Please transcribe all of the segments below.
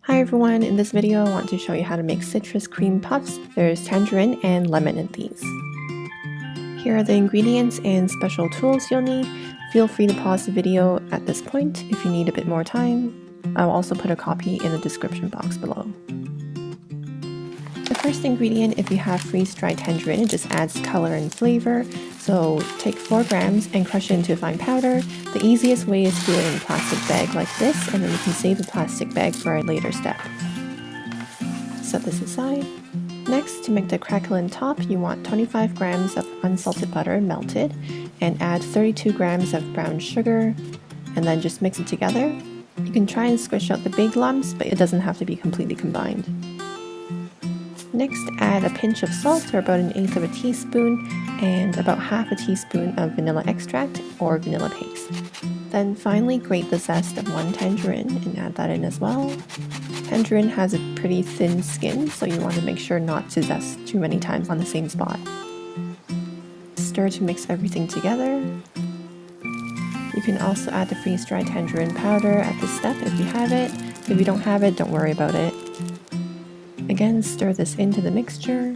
Hi everyone, in this video I want to show you how to make citrus cream puffs. There's tangerine and lemon in these. Here are the ingredients and special tools you'll need. Feel free to pause the video at this point if you need a bit more time. I'll also put a copy in the description box below. The first ingredient, if you have freeze-dried tangerine, it just adds color and flavor. So take 4 grams and crush it into a fine powder. The easiest way is to do it in a plastic bag like this, and then you can save the plastic bag for a later step. Set this aside. Next, to make the craquelin top, you want 25 grams of unsalted butter melted, and add 32 grams of brown sugar, and then just mix it together. You can try and squish out the big lumps, but it doesn't have to be completely combined. Next, add a pinch of salt, or about 1/8 of a teaspoon, and about 1/2 a teaspoon of vanilla extract or vanilla paste. Then finally grate the zest of 1 tangerine and add that in as well. Tangerine has a pretty thin skin, so you want to make sure not to zest too many times on the same spot. Stir to mix everything together. You can also add the freeze-dried tangerine powder at this step if you have it. If you don't have it, don't worry about it. Again, stir this into the mixture.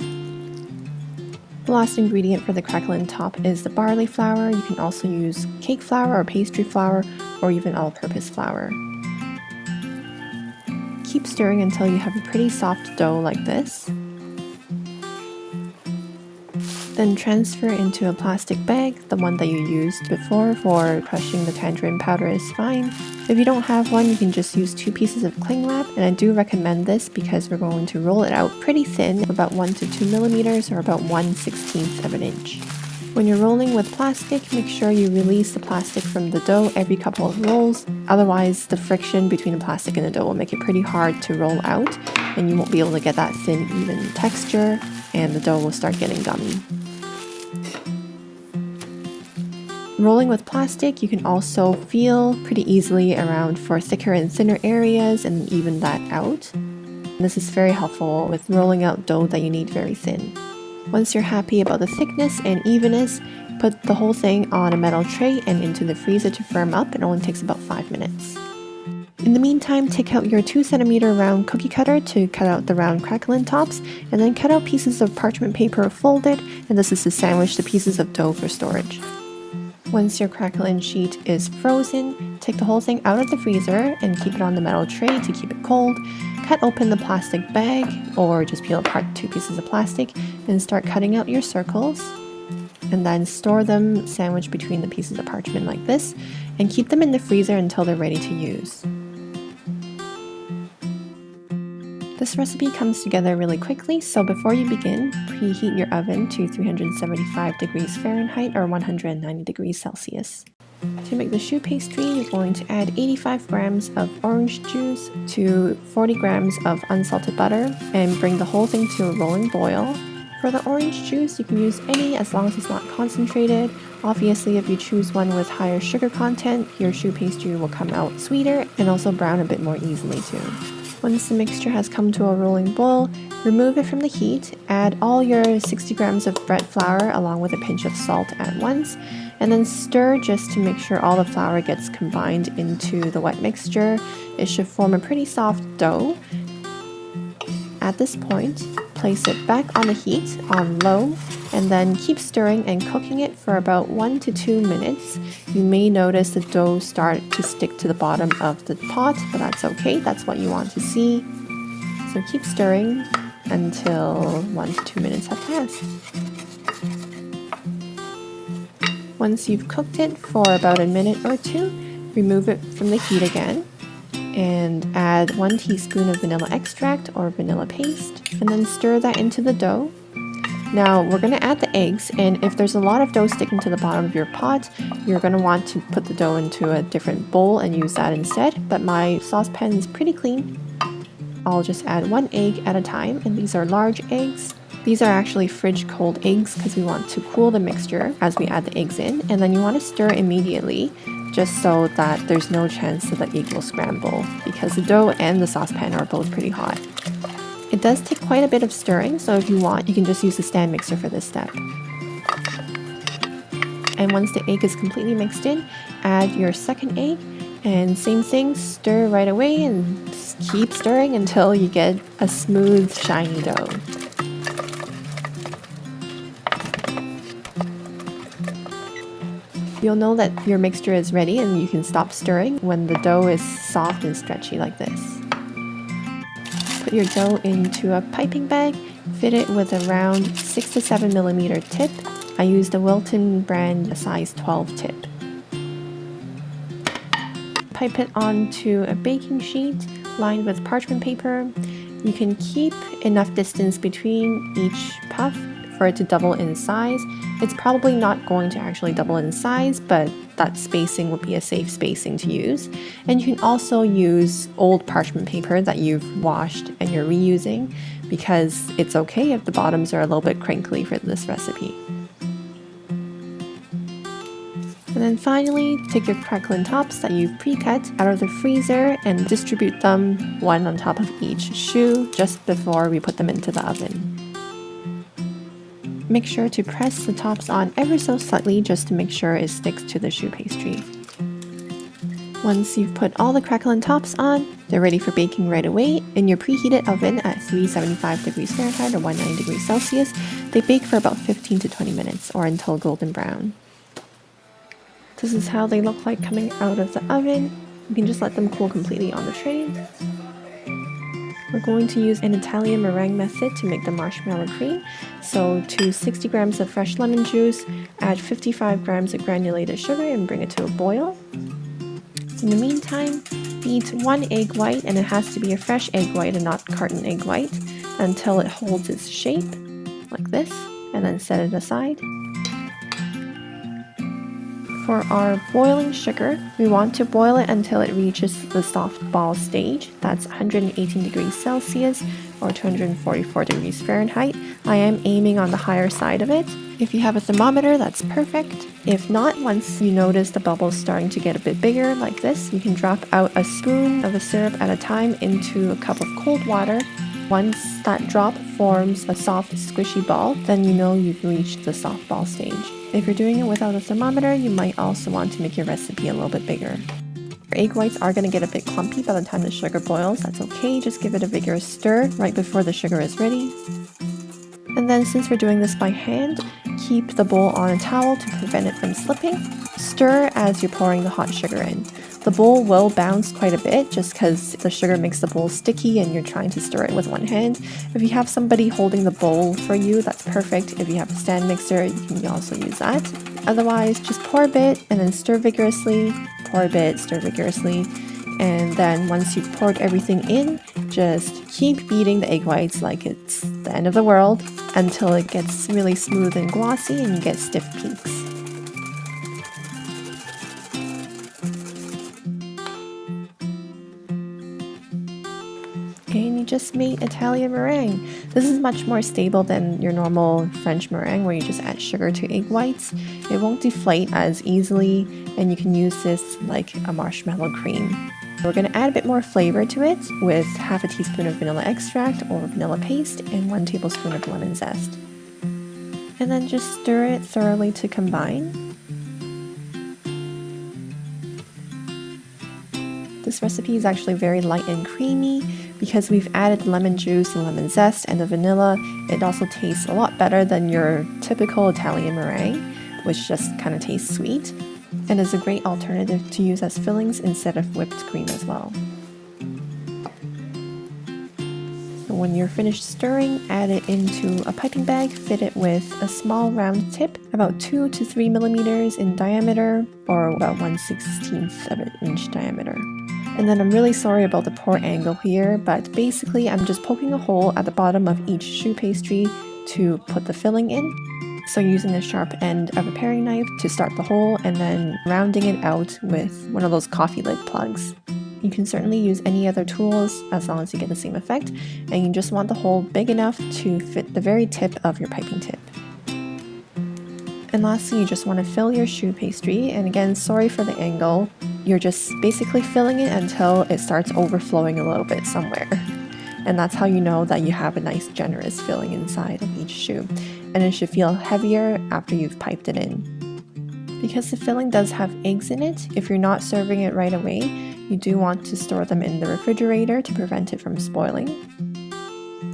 The last ingredient for the craquelin top is the barley flour. You can also use cake flour or pastry flour or even all-purpose flour. Keep stirring until you have a pretty soft dough like this. Then transfer into a plastic bag. The one that you used before for crushing the tangerine powder is fine. If you don't have one, you can just use 2 pieces of cling wrap, and I do recommend this because we're going to roll it out pretty thin, about 1 to 2 millimeters or about 1/16 of an inch. When you're rolling with plastic, make sure you release the plastic from the dough every couple of rolls. Otherwise, the friction between the plastic and the dough will make it pretty hard to roll out, and you won't be able to get that thin, even texture, and the dough will start getting gummy. Rolling with plastic, you can also feel pretty easily around for thicker and thinner areas and even that out. This is very helpful with rolling out dough that you need very thin. Once you're happy about the thickness and evenness, put the whole thing on a metal tray and into the freezer to firm up. It only takes about 5 minutes. In the meantime, take out your 2 centimeter round cookie cutter to cut out the round craquelin tops, and then cut out pieces of parchment paper folded, and this is to sandwich the pieces of dough for storage. Once your craquelin sheet is frozen, take the whole thing out of the freezer and keep it on the metal tray to keep it cold. Cut open the plastic bag, or just peel apart 2 pieces of plastic and start cutting out your circles. And then store them sandwiched between the pieces of parchment like this, and keep them in the freezer until they're ready to use. This recipe comes together really quickly, so before you begin, preheat your oven to 375 degrees Fahrenheit or 190 degrees Celsius. To make the choux pastry, you're going to add 85 grams of orange juice to 40 grams of unsalted butter and bring the whole thing to a rolling boil. For the orange juice, you can use any as long as it's not concentrated. Obviously, if you choose one with higher sugar content, your choux pastry will come out sweeter and also brown a bit more easily too. Once the mixture has come to a rolling boil, remove it from the heat, add all your 60 grams of bread flour along with a pinch of salt at once, and then stir just to make sure all the flour gets combined into the wet mixture. It should form a pretty soft dough. At this point, place it back on the heat on low, and then keep stirring and cooking it for about 1 to 2 minutes. You may notice the dough start to stick to the bottom of the pot, but that's okay, that's what you want to see. So keep stirring until 1 to 2 minutes have passed. Once you've cooked it for about a minute or 2, remove it from the heat again and add 1 teaspoon of vanilla extract or vanilla paste, and then stir that into the dough. Now we're going to add the eggs, and if there's a lot of dough sticking to the bottom of your pot, you're going to want to put the dough into a different bowl and use that instead, but my saucepan is pretty clean. I'll just add 1 egg at a time, and these are large eggs. These are actually fridge cold eggs because we want to cool the mixture as we add the eggs in, and then you want to stir immediately just so that there's no chance that the egg will scramble because the dough and the saucepan are both pretty hot. It does take quite a bit of stirring, so if you want, you can just use the stand mixer for this step. And once the egg is completely mixed in, add your second egg And same thing, stir right away and keep stirring until you get a smooth, shiny dough. You'll know that your mixture is ready and you can stop stirring when the dough is soft and stretchy like this. Put your dough into a piping bag, fit it with a round 6 to 7 millimeter tip. I used the Wilton brand size 12 tip. Pipe it onto a baking sheet lined with parchment paper. You can keep enough distance between each puff for it to double in size. It's probably not going to actually double in size, but that spacing would be a safe spacing to use. And you can also use old parchment paper that you've washed and you're reusing, because it's okay if the bottoms are a little bit crinkly for this recipe. And then finally, take your Craquelin tops that you've pre-cut out of the freezer and distribute them one on top of each choux just before we put them into the oven. Make sure to press the tops on ever so slightly just to make sure it sticks to the choux pastry. Once you've put all the Craquelin tops on, they're ready for baking right away in your preheated oven at 375 degrees Fahrenheit or 190 degrees Celsius. They bake for about 15 to 20 minutes or until golden brown. This is how they look like coming out of the oven. You can just let them cool completely on the tray. We're going to use an Italian meringue method to make the marshmallow cream. So to 60 grams of fresh lemon juice, add 55 grams of granulated sugar and bring it to a boil. In the meantime, beat 1 egg white, and it has to be a fresh egg white and not carton egg white, until it holds its shape, like this, and then set it aside. For our boiling sugar, we want to boil it until it reaches the soft ball stage. That's 118 degrees Celsius or 244 degrees Fahrenheit. I am aiming on the higher side of it. If you have a thermometer, that's perfect. If not, once you notice the bubbles starting to get a bit bigger like this, you can drop out a spoon of the syrup at a time into a cup of cold water. Once that drop forms a soft, squishy ball, then you know you've reached the soft ball stage. If you're doing it without a thermometer, you might also want to make your recipe a little bit bigger. Your egg whites are going to get a bit clumpy by the time the sugar boils. That's okay, just give it a vigorous stir right before the sugar is ready. And then since we're doing this by hand, keep the bowl on a towel to prevent it from slipping. Stir as you're pouring the hot sugar in. The bowl will bounce quite a bit just because the sugar makes the bowl sticky and you're trying to stir it with one hand. If you have somebody holding the bowl for you, that's perfect. If you have a stand mixer, you can also use that. Otherwise, just pour a bit and then stir vigorously, pour a bit, stir vigorously. And then once you've poured everything in, just keep beating the egg whites like it's the end of the world until it gets really smooth and glossy and you get stiff peaks. And you just made Italian meringue. This is much more stable than your normal French meringue where you just add sugar to egg whites. It won't deflate as easily and you can use this like a marshmallow cream. We're going to add a bit more flavor to it with half a teaspoon of vanilla extract or vanilla paste and 1 tablespoon of lemon zest. And then just stir it thoroughly to combine. This recipe is actually very light and creamy because we've added lemon juice and lemon zest and the vanilla. It also tastes a lot better than your typical Italian meringue, which just kind of tastes sweet, and is a great alternative to use as fillings instead of whipped cream as well. So when you're finished stirring, add it into a piping bag, fit it with a small round tip, about 2 to 3 millimeters in diameter, or about 1/16 of an inch diameter. And then I'm really sorry about the poor angle here, but basically I'm just poking a hole at the bottom of each choux pastry to put the filling in. So using the sharp end of a paring knife to start the hole and then rounding it out with one of those coffee lid plugs. You can certainly use any other tools as long as you get the same effect, and you just want the hole big enough to fit the very tip of your piping tip. And lastly, you just want to fill your choux pastry, and again, sorry for the angle. You're just basically filling it until it starts overflowing a little bit somewhere. And that's how you know that you have a nice generous filling inside of each choux. And it should feel heavier after you've piped it in. Because the filling does have eggs in it, if you're not serving it right away, you do want to store them in the refrigerator to prevent it from spoiling.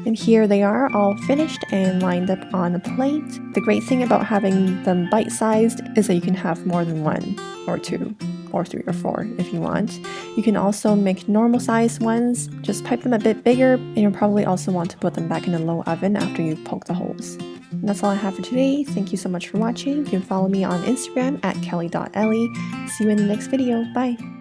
And here they are, all finished and lined up on a plate. The great thing about having them bite-sized is that you can have more than 1 or 2 or 3 or 4 if you want. You can also make normal sized ones, just pipe them a bit bigger, and you'll probably also want to put them back in a low oven after you've poked the holes. And that's all I have for today. Thank you so much for watching. You can follow me on Instagram at kelly.ellie. See you in the next video. Bye!